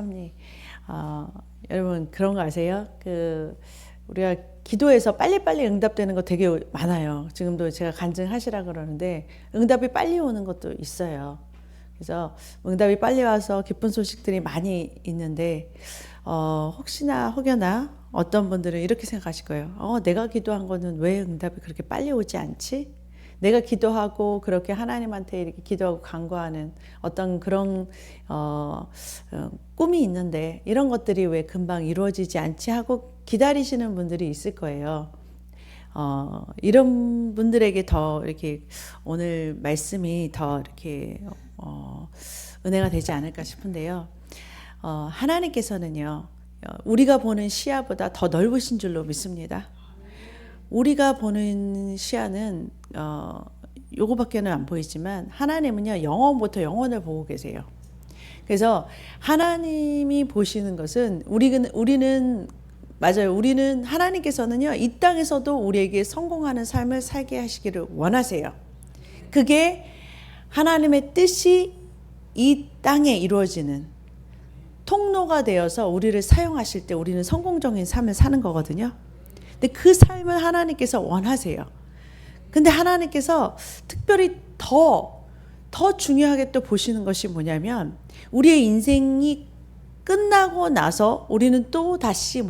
네. 여러분 그런 거 아세요? 우리가 기도해서 빨리빨리 응답되는 거 되게 많아요. 지금도 제가 간증하시라 그러는데 응답이 빨리 오는 것도 있어요. 그래서 응답이 빨리 와서 기쁜 소식들이 많이 있는데 혹여나 어떤 분들은 이렇게 생각하실 거예요. 내가 기도한 거는 왜 응답이 그렇게 빨리 오지 않지? 내가 기도하고 그렇게 하나님한테 이렇게 기도하고 간구하는 어떤 그런 꿈이 있는데 이런 것들이 왜 금방 이루어지지 않지 하고 기다리시는 분들이 있을 거예요. 이런 분들에게 더 이렇게 오늘 말씀이 더 이렇게 은혜가 되지 않을까 싶은데요. 하나님께서는요, 우리가 보는 시야보다 더 넓으신 줄로 믿습니다. 우리가 보는 시야는 요거밖에는 안 보이지만 하나님은요, 영원부터 영원을 보고 계세요. 그래서 하나님이 보시는 것은 우리는 맞아요. 우리는 하나님께서는요, 이 땅에서도 우리에게 성공하는 삶을 살게 하시기를 원하세요. 그게 하나님의 뜻이 이 땅에 이루어지는 통로가 되어서 우리를 사용하실 때 우리는 성공적인 삶을 사는 거거든요. 근데 그 삶을 하나님께서 원하세요. 근데 하나님께서 특별히 더 중요하게 또 보시는 것이 뭐냐면 우리의 인생이 끝나고 나서 우리는 또 다시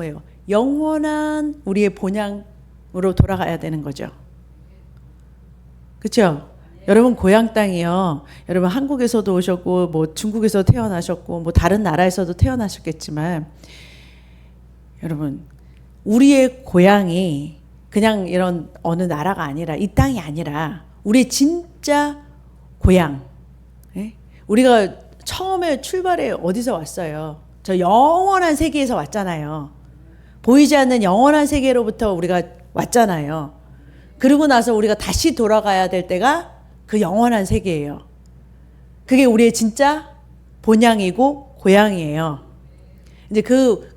영원한 우리의 본향으로 돌아가야 되는 거죠. 그렇죠? 여러분 고향 땅이요. 여러분 한국에서도 오셨고 중국에서 태어나셨고 다른 나라에서도 태어나셨겠지만 여러분 우리의 고향이 그냥 이런 어느 나라가 아니라 이 땅이 아니라 우리의 진짜 고향. 예? 우리가 처음에 출발에 어디서 왔어요? 저 영원한 세계에서 왔잖아요. 보이지 않는 영원한 세계로부터 우리가 왔잖아요. 그러고 나서 우리가 다시 돌아가야 될 때가 그 영원한 세계예요. 그게 우리의 진짜 본향이고 고향이에요. 이제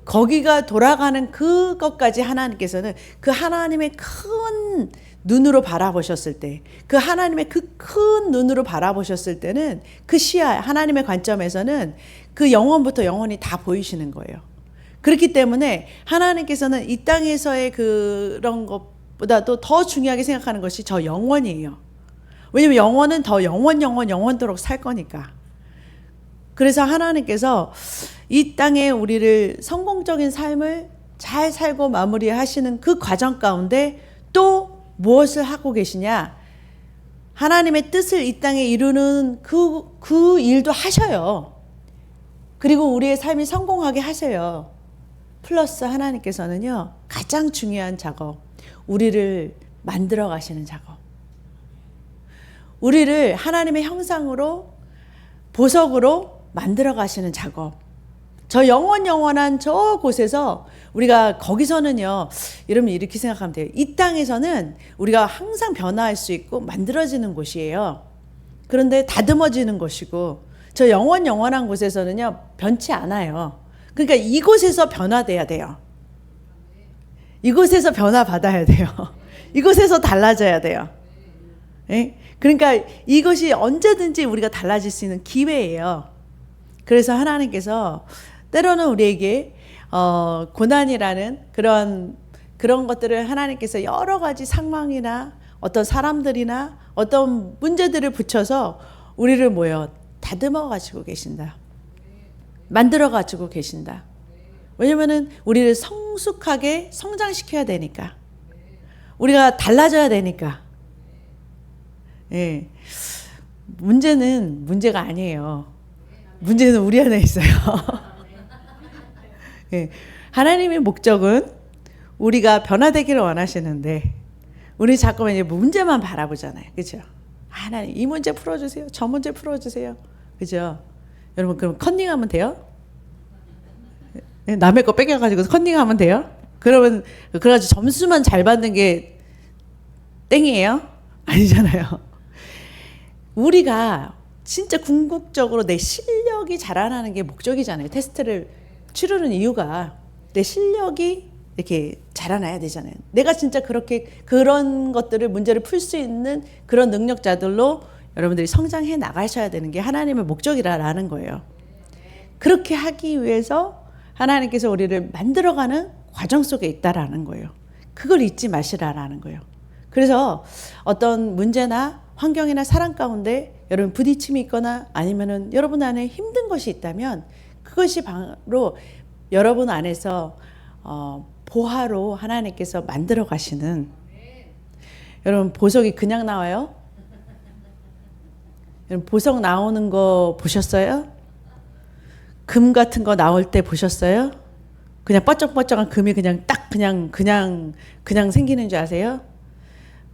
거기가 돌아가는 그것까지 하나님께서는 그 하나님의 큰 눈으로 바라보셨을 때, 그 하나님의 그 큰 눈으로 바라보셨을 때는 그 시야, 하나님의 관점에서는 그 영원부터 영원히 다 보이시는 거예요. 그렇기 때문에 하나님께서는 이 땅에서의 그런 것보다도 더 중요하게 생각하는 것이 저 영원이에요. 왜냐면 영원은 더 영원토록 살 거니까. 그래서 하나님께서 이 땅에 우리를 성공적인 삶을 잘 살고 마무리하시는 그 과정 가운데 또 무엇을 하고 계시냐? 하나님의 뜻을 이 땅에 이루는 그 일도 하셔요. 그리고 우리의 삶이 성공하게 하세요. 플러스 하나님께서는요, 가장 중요한 작업, 우리를 만들어 가시는 작업. 우리를 하나님의 형상으로, 보석으로 만들어 가시는 작업. 저 영원한 저 곳에서 우리가 거기서는요, 여러분 이렇게 생각하면 돼요. 이 땅에서는 우리가 항상 변화할 수 있고 만들어지는 곳이에요. 그런데 다듬어지는 곳이고 저 영원한 곳에서는요, 변치 않아요. 그러니까 이곳에서 변화돼야 돼요. 이곳에서 변화받아야 돼요. 이곳에서 달라져야 돼요. 예? 그러니까 이것이 언제든지 우리가 달라질 수 있는 기회예요. 그래서 하나님께서 때로는 우리에게 고난이라는 그런 것들을 하나님께서 여러 가지 상황이나 어떤 사람들이나 어떤 문제들을 붙여서 우리를 다듬어 가지고 계신다. 만들어 가지고 계신다. 왜냐면은 우리를 성숙하게 성장시켜야 되니까. 우리가 달라져야 되니까. 예. 문제는 문제가 아니에요. 문제는 우리 안에 있어요. 예. 하나님의 목적은 우리가 변화되기를 원하시는데 우리 자꾸만 이제 문제만 바라보잖아요. 그렇죠? 하나님 이 문제 풀어주세요. 저 문제 풀어주세요. 그죠? 여러분 그럼 컨닝하면 돼요? 남의 거 뺏겨가지고 컨닝하면 돼요? 그래가지고 점수만 잘 받는 게 땡이에요? 아니잖아요. 우리가 진짜 궁극적으로 내 실력이 자라나는 게 목적이잖아요. 테스트를 치르는 이유가 내 실력이 이렇게 자라나야 되잖아요. 내가 진짜 그런 것들을 문제를 풀 수 있는 그런 능력자들로 여러분들이 성장해 나가셔야 되는 게 하나님의 목적이라는 거예요. 그렇게 하기 위해서 하나님께서 우리를 만들어가는 과정 속에 있다라는 거예요. 그걸 잊지 마시라라는 거예요. 그래서 어떤 문제나 환경이나 사랑 가운데 여러분 부딪힘이 있거나 아니면은 여러분 안에 힘든 것이 있다면 그것이 바로 여러분 안에서 보화로 하나님께서 만들어 가시는, 여러분 보석이 그냥 나와요? 여러분 보석 나오는 거 보셨어요? 금 같은 거 나올 때 보셨어요? 그냥 뻐쩍뻐쩍한 금이 그냥 딱 그냥 생기는 줄 아세요?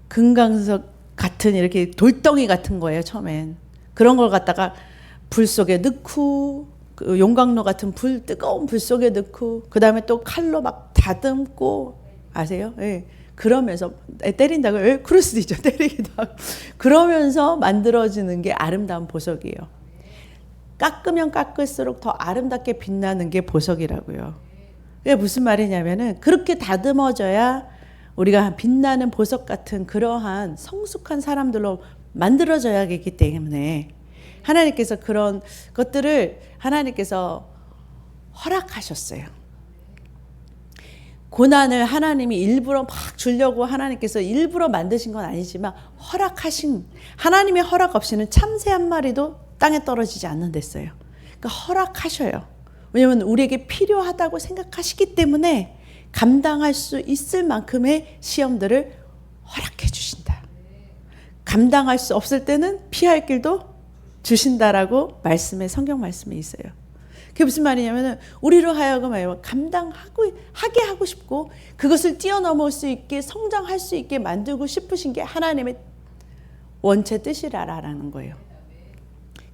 금강석 같은 이렇게 돌덩이 같은 거예요, 처음엔. 그런 걸 갖다가 불 속에 넣고, 그 용광로 같은 뜨거운 불 속에 넣고, 그 다음에 또 칼로 막 다듬고, 아세요? 예. 그러면서 때린다고, 예, 그럴 수도 있죠. 때리기도 하고. 그러면서 만들어지는 게 아름다운 보석이에요. 깎으면 깎을수록 더 아름답게 빛나는 게 보석이라고요. 그게 무슨 말이냐면은 그렇게 다듬어져야 우리가 빛나는 보석 같은 그러한 성숙한 사람들로 만들어져야겠기 때문에 하나님께서 그런 것들을 하나님께서 허락하셨어요. 고난을 하나님이 일부러 막 주려고 하나님께서 일부러 만드신 건 아니지만 하나님의 허락 없이는 참새 한 마리도 땅에 떨어지지 않는댔어요. 그러니까 허락하셔요. 왜냐하면 우리에게 필요하다고 생각하시기 때문에 감당할 수 있을 만큼의 시험들을 허락해 주신다. 감당할 수 없을 때는 피할 길도 주신다라고 성경 말씀에 있어요. 그게 무슨 말이냐면 우리로 하여금 하게 하고 싶고 그것을 뛰어넘을 수 있게 성장할 수 있게 만들고 싶으신 게 하나님의 원체 뜻이라는 거예요.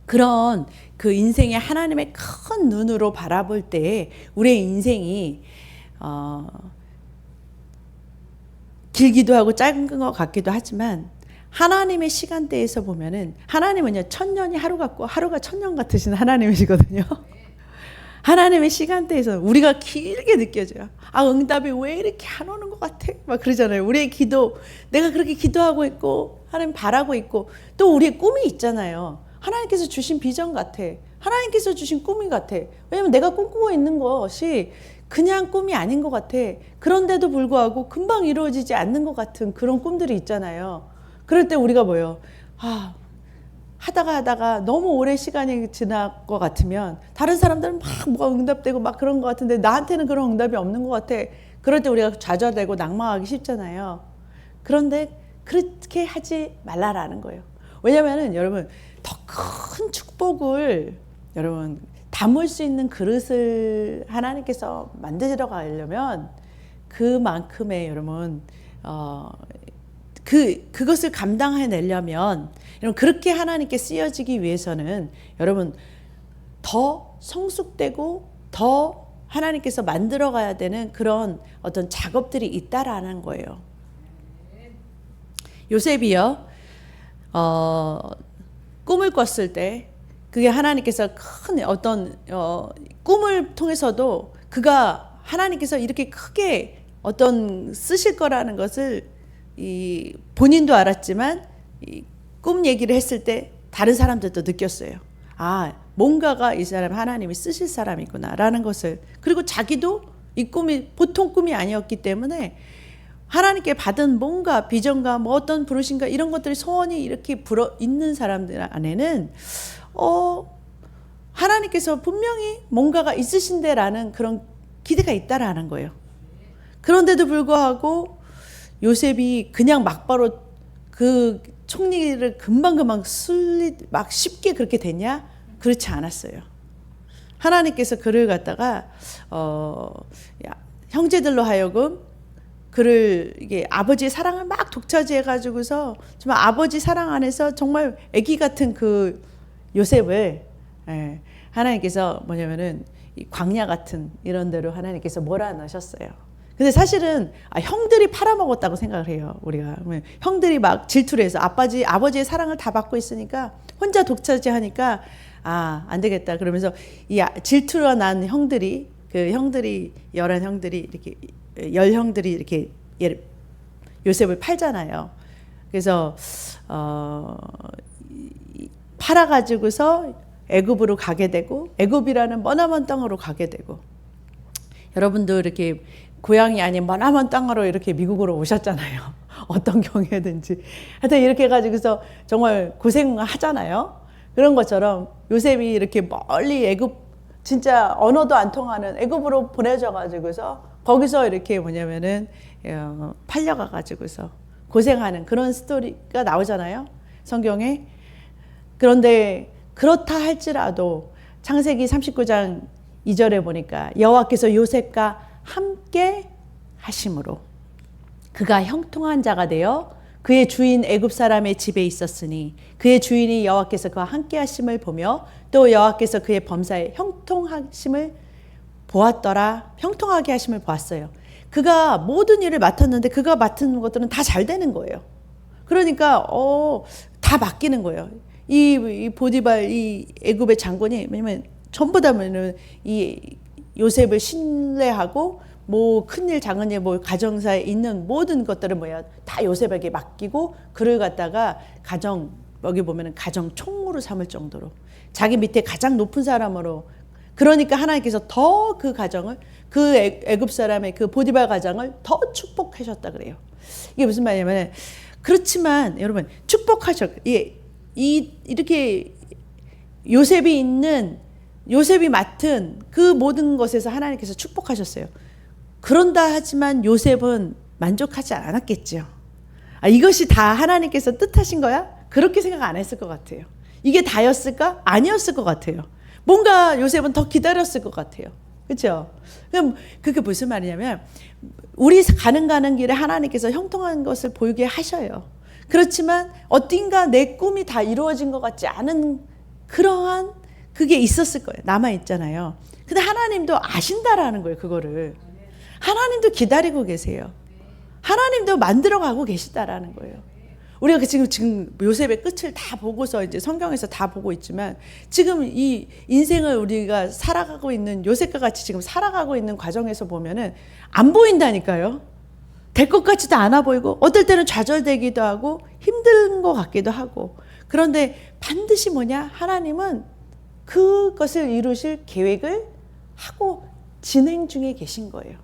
그런 그 인생의 하나님의 큰 눈으로 바라볼 때 우리의 인생이 길기도 하고 짧은 것 같기도 하지만 하나님의 시간대에서 보면은 하나님은요, 천년이 하루 같고 하루가 천년 같으신 하나님이시거든요. 하나님의 시간대에서 우리가 길게 느껴져요. 응답이 왜 이렇게 안 오는 것 같아? 막 그러잖아요. 우리의 기도, 내가 그렇게 기도하고 있고 하나님 바라고 있고 또 우리의 꿈이 있잖아요. 하나님께서 주신 비전 같아. 하나님께서 주신 꿈이 같아. 왜냐면 내가 꿈꾸고 있는 것이 그냥 꿈이 아닌 것 같아. 그런데도 불구하고 금방 이루어지지 않는 것 같은 그런 꿈들이 있잖아요. 그럴 때 우리가 뭐예요? 하다가 너무 오래 시간이 지날 것 같으면 다른 사람들은 막 뭐가 응답되고 막 그런 것 같은데 나한테는 그런 응답이 없는 것 같아. 그럴 때 우리가 좌절되고 낙망하기 쉽잖아요. 그런데 그렇게 하지 말라라는 거예요. 왜냐면은 여러분 더 큰 축복을 여러분 담을 수 있는 그릇을 하나님께서 만들어 가려면 그만큼의 여러분 그것을 감당해내려면 여러분 그렇게 하나님께 쓰여지기 위해서는 여러분 더 성숙되고 더 하나님께서 만들어 가야 되는 그런 어떤 작업들이 있다라는 거예요. 요셉이요, 꿈을 꿨을 때 그게 하나님께서 큰 어떤 꿈을 통해서도 그가 하나님께서 이렇게 크게 어떤 쓰실 거라는 것을 본인도 알았지만 꿈 얘기를 했을 때 다른 사람들도 느꼈어요. 뭔가가 이 사람 하나님이 쓰실 사람이구나라는 것을. 그리고 자기도 이 꿈이 보통 꿈이 아니었기 때문에 하나님께 받은 뭔가 비전과 뭐 어떤 부르신가 이런 것들이 소원이 이렇게 불어 있는 사람들 안에는 하나님께서 분명히 뭔가가 있으신데라는 그런 기대가 있다라는 거예요. 그런데도 불구하고 요셉이 그냥 막바로 그 총리를 금방금방 막 쉽게 그렇게 됐냐? 그렇지 않았어요. 하나님께서 그를 갖다가 형제들로 하여금 그를 이게 아버지의 사랑을 막 독차지해 가지고서 정말 아버지 사랑 안에서 정말 아기 같은 그 요셉을 하나님께서 뭐냐면은 이 광야 같은 이런 데로 하나님께서 몰아넣으셨어요. 근데 사실은 형들이 팔아먹었다고 생각을 해요. 우리가 형들이 막 질투를 해서 아버지의 사랑을 다 받고 있으니까 혼자 독차지하니까 안 되겠다 그러면서 이 질투가 난 형들이 열한 형들이 이렇게 열 형들이 이렇게 요셉을 팔잖아요. 그래서 팔아가지고서 애굽으로 가게 되고 애굽이라는 머나먼 땅으로 가게 되고 여러분도 이렇게 고향이 아닌 머나먼 땅으로 이렇게 미국으로 오셨잖아요. 어떤 경우에든지. 하여튼 이렇게 해가지고서 정말 고생하잖아요. 그런 것처럼 요셉이 이렇게 멀리 애굽 진짜 언어도 안 통하는 애굽으로 보내져가지고서 거기서 이렇게 뭐냐면은 팔려가가지고서 고생하는 그런 스토리가 나오잖아요. 성경에. 그런데 그렇다 할지라도 창세기 39장 2절에 보니까 여호와께서 요셉과 함께 하심으로 그가 형통한 자가 되어 그의 주인 애굽 사람의 집에 있었으니 그의 주인이 여호와께서 그와 함께 하심을 보며 또 여호와께서 그의 범사에 형통하심을 보았더라. 형통하게 하심을 보았어요. 그가 모든 일을 맡았는데 그가 맡은 것들은 다 잘 되는 거예요. 그러니까 다 맡기는 거예요. 이 보디발 이 애굽의 장군이 왜냐면 전부 다 이 요셉을 신뢰하고 뭐 큰일 작은일 뭐 가정사에 있는 모든 것들을 다 요셉에게 맡기고 그를 갖다가 가정 여기 보면은 가정 총무로 삼을 정도로 자기 밑에 가장 높은 사람으로 그러니까 하나님께서 더 그 가정을 그 애굽 사람의 그 보디발 가정을 더 축복하셨다 그래요. 이게 무슨 말이냐면 그렇지만 여러분 이렇게 요셉이 맡은 그 모든 것에서 하나님께서 축복하셨어요. 그런다 하지만 요셉은 만족하지 않았겠죠. 이것이 다 하나님께서 뜻하신 거야? 그렇게 생각 안 했을 것 같아요. 이게 다였을까? 아니었을 것 같아요. 뭔가 요셉은 더 기다렸을 것 같아요. 그렇죠? 그럼 그게 무슨 말이냐면 우리 가는 길에 하나님께서 형통한 것을 보이게 하셔요. 그렇지만 어딘가 내 꿈이 다 이루어진 것 같지 않은 그러한 그게 있었을 거예요. 남아있잖아요. 근데 하나님도 아신다라는 거예요. 그거를. 하나님도 기다리고 계세요. 하나님도 만들어가고 계시다라는 거예요. 우리가 지금 요셉의 끝을 다 보고서 이제 성경에서 다 보고 있지만 지금 이 인생을 우리가 살아가고 있는 요셉과 같이 지금 살아가고 있는 과정에서 보면은 안 보인다니까요. 될 것 같지도 않아 보이고 어떨 때는 좌절되기도 하고 힘든 것 같기도 하고 그런데 반드시 뭐냐? 하나님은 그것을 이루실 계획을 하고 진행 중에 계신 거예요.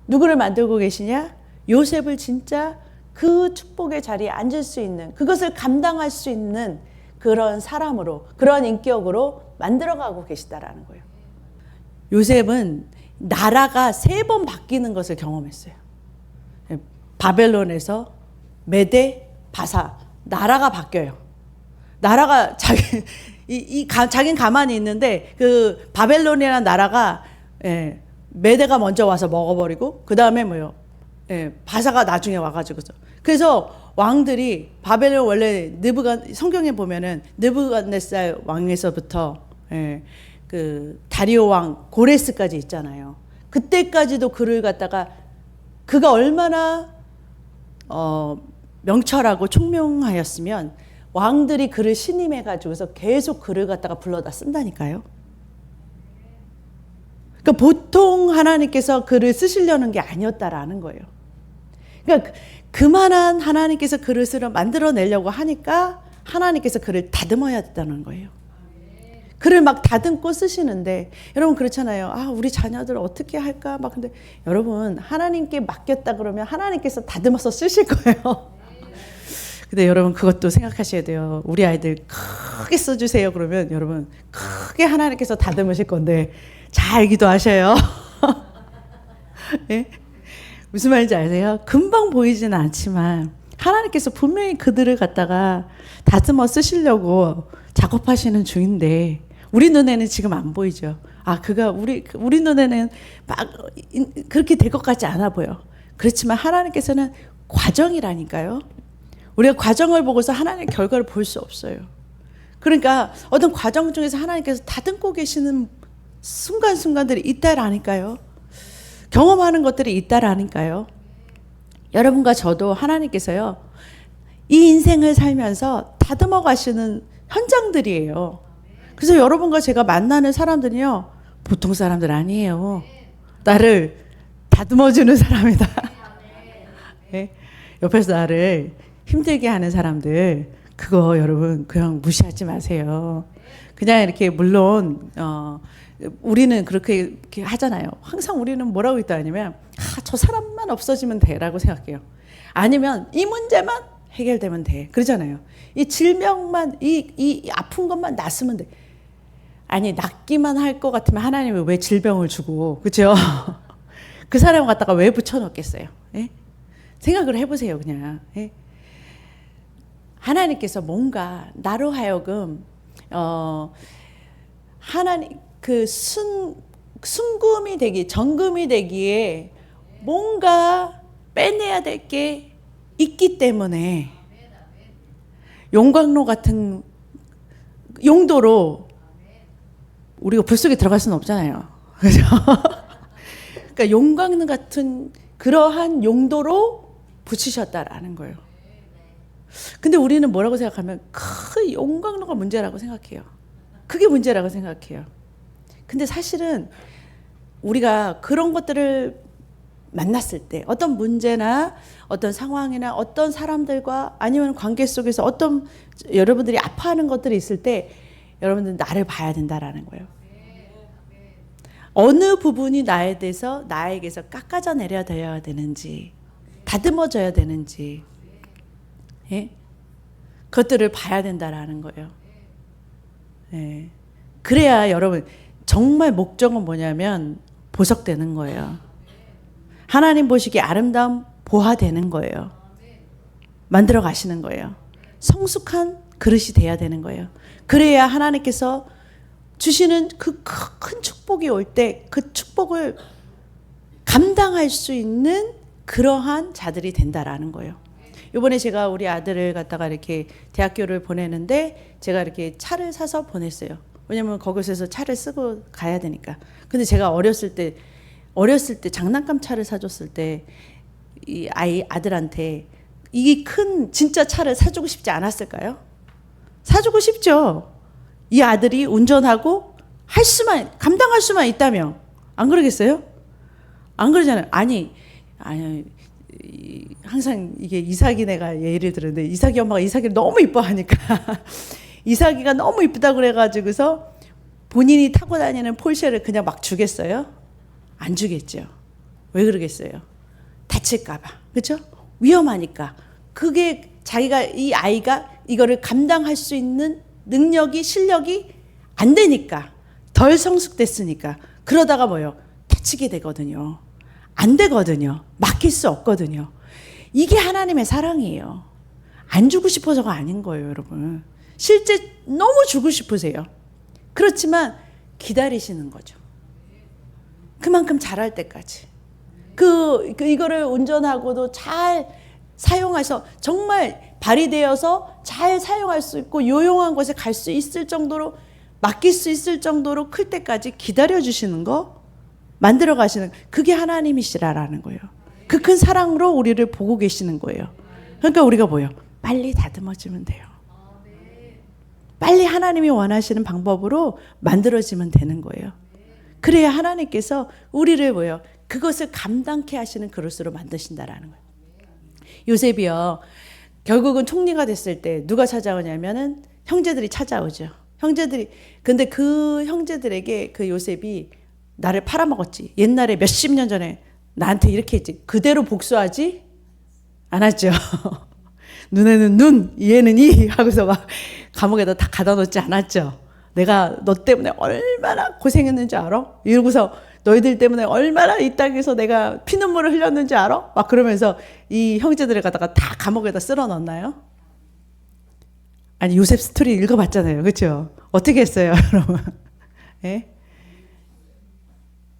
누구를 만들고 계시냐? 요셉을 진짜 그 축복의 자리에 앉을 수 있는 그것을 감당할 수 있는 그런 사람으로 그런 인격으로 만들어가고 계시다라는 거예요. 요셉은 나라가 3번 바뀌는 것을 경험했어요. 바벨론에서 메대, 바사 나라가 바뀌어요. 나라가 자기는 가만히 있는데 그 바벨론이라는 나라가 메대가 먼저 와서 먹어버리고 그 다음에 바사가 나중에 와가지고서 그래서 왕들이 바벨론 원래 성경에 보면은 느부갓네살 왕에서부터 그 다리오 왕 고레스까지 있잖아요. 그때까지도 그를 갖다가 그가 얼마나 명철하고 총명하였으면 왕들이 그를 신임해 가지고서 계속 그를 갖다가 불러다 쓴다니까요. 그러니까 보통 하나님께서 그를 쓰시려는 게 아니었다라는 거예요. 그러니까 그만한 하나님께서 그를 만들어내려고 하니까 하나님께서 그를 다듬어야 됐다는 거예요. 그를 막 다듬고 쓰시는데 여러분 그렇잖아요. 우리 자녀들 어떻게 할까? 근데 여러분 하나님께 맡겼다 그러면 하나님께서 다듬어서 쓰실 거예요. 근데 여러분 그것도 생각하셔야 돼요. 우리 아이들 크게 써주세요. 그러면 여러분 크게 하나님께서 다듬으실 건데 잘 기도하셔요. 네? 무슨 말인지 아세요? 금방 보이지는 않지만 하나님께서 분명히 그들을 갖다가 다듬어 쓰시려고 작업하시는 중인데 우리 눈에는 지금 안 보이죠. 그가 우리 눈에는 막 그렇게 될 것 같지 않아 보여. 그렇지만 하나님께서는 과정이라니까요. 우리가 과정을 보고서 하나님의 결과를 볼 수 없어요. 그러니까 어떤 과정 중에서 하나님께서 다듬고 계시는 순간순간들이 있다라니까요. 경험하는 것들이 있다라니까요. 여러분과 저도 하나님께서요. 이 인생을 살면서 다듬어 가시는 현장들이에요. 그래서 여러분과 제가 만나는 사람들이요. 보통 사람들 아니에요. 나를 다듬어주는 사람이다. 네? 옆에서 나를 힘들게 하는 사람들 그거 여러분 그냥 무시하지 마세요. 그냥 이렇게 물론 우리는 그렇게 이렇게 하잖아요. 항상 우리는 뭐라고 있다 하냐면 저 사람만 없어지면 돼라고 생각해요. 아니면 이 문제만 해결되면 돼. 그러잖아요. 이 질병만 이 아픈 것만 낫으면 돼. 아니 낫기만 할 것 같으면 하나님이 왜 질병을 주고 그렇죠? 그 사람 갖다가 왜 붙여놓겠어요? 예? 생각을 해보세요 그냥. 예? 하나님께서 뭔가 나로 하여금 하나님 그 순금이 되기 정금이 되기에 뭔가 빼내야 될 게 있기 때문에 용광로 같은 용도로 우리가 불 속에 들어갈 수는 없잖아요. 그죠? 그러니까 용광로 같은 그러한 용도로 붙이셨다라는 거예요. 근데 우리는 뭐라고 생각하면 그 용광로가 문제라고 생각해요. 그게 문제라고 생각해요. 근데 사실은 우리가 그런 것들을 만났을 때 어떤 문제나 어떤 상황이나 어떤 사람들과 아니면 관계 속에서 어떤 여러분들이 아파하는 것들이 있을 때 여러분들 나를 봐야 된다라는 거예요. 어느 부분이 나에게서 깎아져 내려야 되는지 다듬어져야 되는지 예? 그것들을 봐야 된다라는 거예요. 예. 그래야 여러분 정말 목적은 뭐냐면 보석되는 거예요. 하나님 보시기에 아름다운 보화되는 거예요. 만들어 가시는 거예요. 성숙한 그릇이 돼야 되는 거예요. 그래야 하나님께서 주시는 그 큰 축복이 올 때 그 축복을 감당할 수 있는 그러한 자들이 된다라는 거예요. 이번에 제가 우리 아들을 갖다가 이렇게 대학교를 보내는데 제가 이렇게 차를 사서 보냈어요. 왜냐면 거기서 차를 쓰고 가야 되니까. 근데 제가 어렸을 때 장난감 차를 사줬을 때 이 아들한테 이 큰 진짜 차를 사주고 싶지 않았을까요? 사주고 싶죠. 이 아들이 운전하고 감당할 수만 있다며. 안 그러겠어요? 안 그러잖아요. 아니 항상 이게 이삭이네가 예를 들었는데 이삭이 엄마가 이삭이를 너무 이뻐하니까 이삭이가 너무 이쁘다 그래가지고서 본인이 타고 다니는 폴쉐를 그냥 막 주겠어요? 안 주겠죠. 왜 그러겠어요? 다칠까봐. 그렇죠? 위험하니까. 그게 이 아이가 이거를 감당할 수 있는 능력이 실력이 안 되니까 덜 성숙됐으니까 그러다가 뭐요? 다치게 되거든요. 안 되거든요. 맡길 수 없거든요. 이게 하나님의 사랑이에요. 안 주고 싶어서가 아닌 거예요, 여러분. 실제 너무 주고 싶으세요. 그렇지만 기다리시는 거죠. 그만큼 잘할 때까지. 이거를 운전하고도 잘 사용해서 정말 발휘되어서 잘 사용할 수 있고 요용한 곳에 갈 수 있을 정도로 맡길 수 있을 정도로 클 때까지 기다려주시는 거 만들어 가시는 그게 하나님이시라라는 거예요. 그 큰 사랑으로 우리를 보고 계시는 거예요. 그러니까 우리가 뭐예요? 빨리 다듬어지면 돼요. 빨리 하나님이 원하시는 방법으로 만들어지면 되는 거예요. 그래야 하나님께서 우리를 뭐예요? 그것을 감당케 하시는 그릇으로 만드신다라는 거예요. 요셉이요. 결국은 총리가 됐을 때 누가 찾아오냐면은 형제들이 찾아오죠. 근데 그 형제들에게 그 요셉이 나를 팔아먹었지. 옛날에 몇십 년 전에 나한테 이렇게 했지. 그대로 복수하지 않았죠. 눈에는 눈, 이에는 이 하고서 막 감옥에다 다 가다 놓지 않았죠. 내가 너 때문에 얼마나 고생했는지 알아? 이러고서 너희들 때문에 얼마나 이 땅에서 내가 피눈물을 흘렸는지 알아? 막 그러면서 이 형제들을 갖다가 다 감옥에다 쓸어 넣었나요? 아니 요셉 스토리 읽어봤잖아요. 그렇죠? 어떻게 했어요 여러분? 예?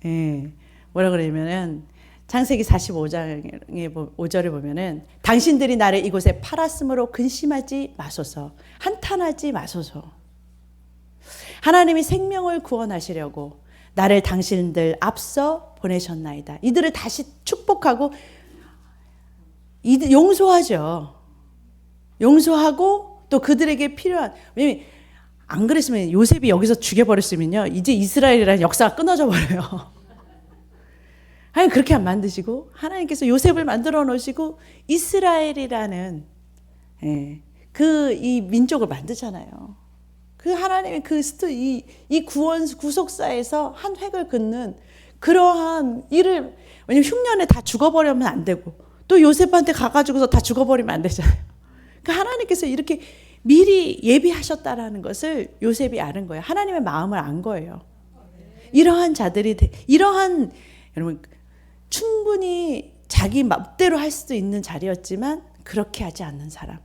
예. 뭐라 그러냐면은 창세기 45장의 5절에 보면은 당신들이 나를 이곳에 팔았으므로 근심하지 마소서. 한탄하지 마소서. 하나님이 생명을 구원하시려고 나를 당신들 앞서 보내셨나이다. 이들을 다시 축복하고 용서하죠. 용서하고 또 그들에게 필요한, 왜냐면 안 그랬으면 요셉이 여기서 죽여버렸으면요 이제 이스라엘이라는 역사가 끊어져 버려요. 하나님 그렇게 안 만드시고 하나님께서 요셉을 만들어 놓으시고 이스라엘이라는 이 민족을 만드잖아요. 그 하나님의 이 구원 구속사에서 한 획을 긋는 그러한 일을, 왜냐면 흉년에 다 죽어버리면 안 되고 또 요셉한테 가가지고서 다 죽어버리면 안 되잖아요. 그러니까 하나님께서 이렇게 미리 예비하셨다라는 것을 요셉이 아는 거예요. 하나님의 마음을 안 거예요. 이러한 자들이, 여러분, 충분히 자기 맘대로 할 수도 있는 자리였지만 그렇게 하지 않는 사람,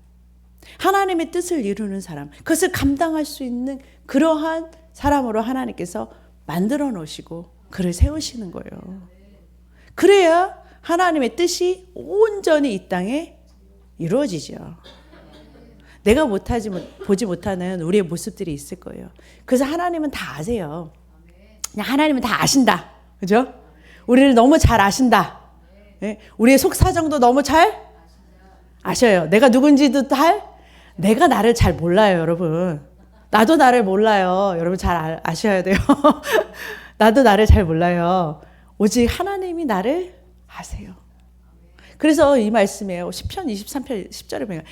하나님의 뜻을 이루는 사람, 그것을 감당할 수 있는 그러한 사람으로 하나님께서 만들어 놓으시고 그를 세우시는 거예요. 그래야 하나님의 뜻이 온전히 이 땅에 이루어지죠. 내가 보지 못하는 우리의 모습들이 있을 거예요. 그래서 하나님은 다 아세요. 그냥 하나님은 다 아신다. 그죠? 우리를 너무 잘 아신다. 네? 우리의 속사정도 너무 잘 아셔요. 내가 누군지도 내가 나를 잘 몰라요, 여러분. 나도 나를 몰라요. 여러분 잘 아셔야 돼요. 나도 나를 잘 몰라요. 오직 하나님이 나를 아세요. 그래서 이 말씀이에요. 시편 23편 10절에 보면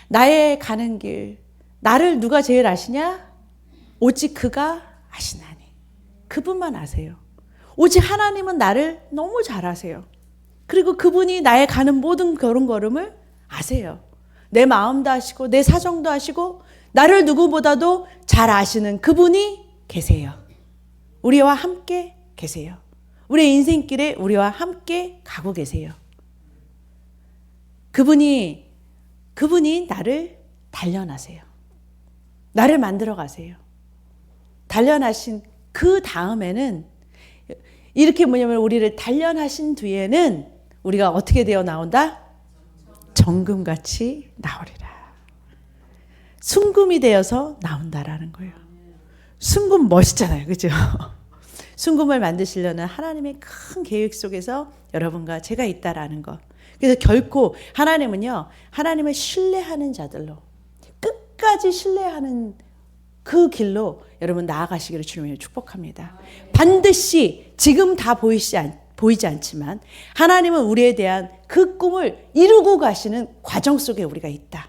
나의 가는 길, 나를 누가 제일 아시냐? 오직 그가 아시나니. 그분만 아세요. 오직 하나님은 나를 너무 잘 아세요. 그리고 그분이 나의 가는 모든 걸음걸음을 아세요. 내 마음도 아시고 내 사정도 아시고 나를 누구보다도 잘 아시는 그분이 계세요. 우리와 함께 계세요. 우리의 인생길에 우리와 함께 가고 계세요. 그분이 나를 단련하세요. 나를 만들어 가세요. 단련하신 그 다음에는 이렇게 우리를 단련하신 뒤에는 우리가 어떻게 되어 나온다? 정금같이 나오리라. 순금이 되어서 나온다라는 거예요. 순금 멋있잖아요. 그죠? 순금을 만드시려는 하나님의 큰 계획 속에서 여러분과 제가 있다라는 것. 그래서 결코 하나님을 신뢰하는 자들로, 끝까지 신뢰하는 그 길로 여러분 나아가시기를 주님을 축복합니다. 반드시 지금 다 보이지 않지만 하나님은 우리에 대한 그 꿈을 이루고 가시는 과정 속에 우리가 있다.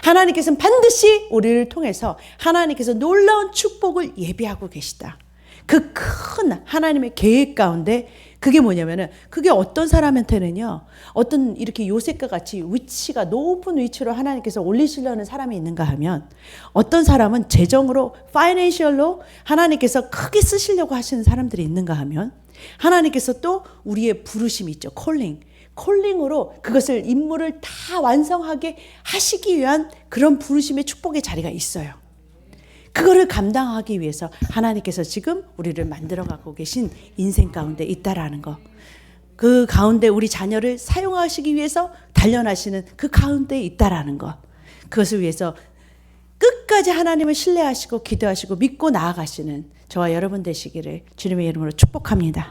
하나님께서는 반드시 우리를 통해서 하나님께서 놀라운 축복을 예비하고 계시다. 그 큰 하나님의 계획 가운데 그게 뭐냐면은, 그게 어떤 사람한테는요, 어떤 이렇게 요셉과 같이 위치가 높은 위치로 하나님께서 올리시려는 사람이 있는가 하면, 어떤 사람은 재정으로, 파이낸셜로 하나님께서 크게 쓰시려고 하시는 사람들이 있는가 하면, 하나님께서 또 우리의 부르심이 있죠. 콜링으로 그것을 임무를 다 완성하게 하시기 위한 그런 부르심의 축복의 자리가 있어요. 그거를 감당하기 위해서 하나님께서 지금 우리를 만들어가고 계신 인생 가운데 있다라는 거. 그 가운데 우리 자녀를 사용하시기 위해서 단련하시는 그 가운데 있다라는 거. 그것을 위해서 끝까지 하나님을 신뢰하시고 기도하시고 믿고 나아가시는 저와 여러분 되시기를 주님의 이름으로 축복합니다.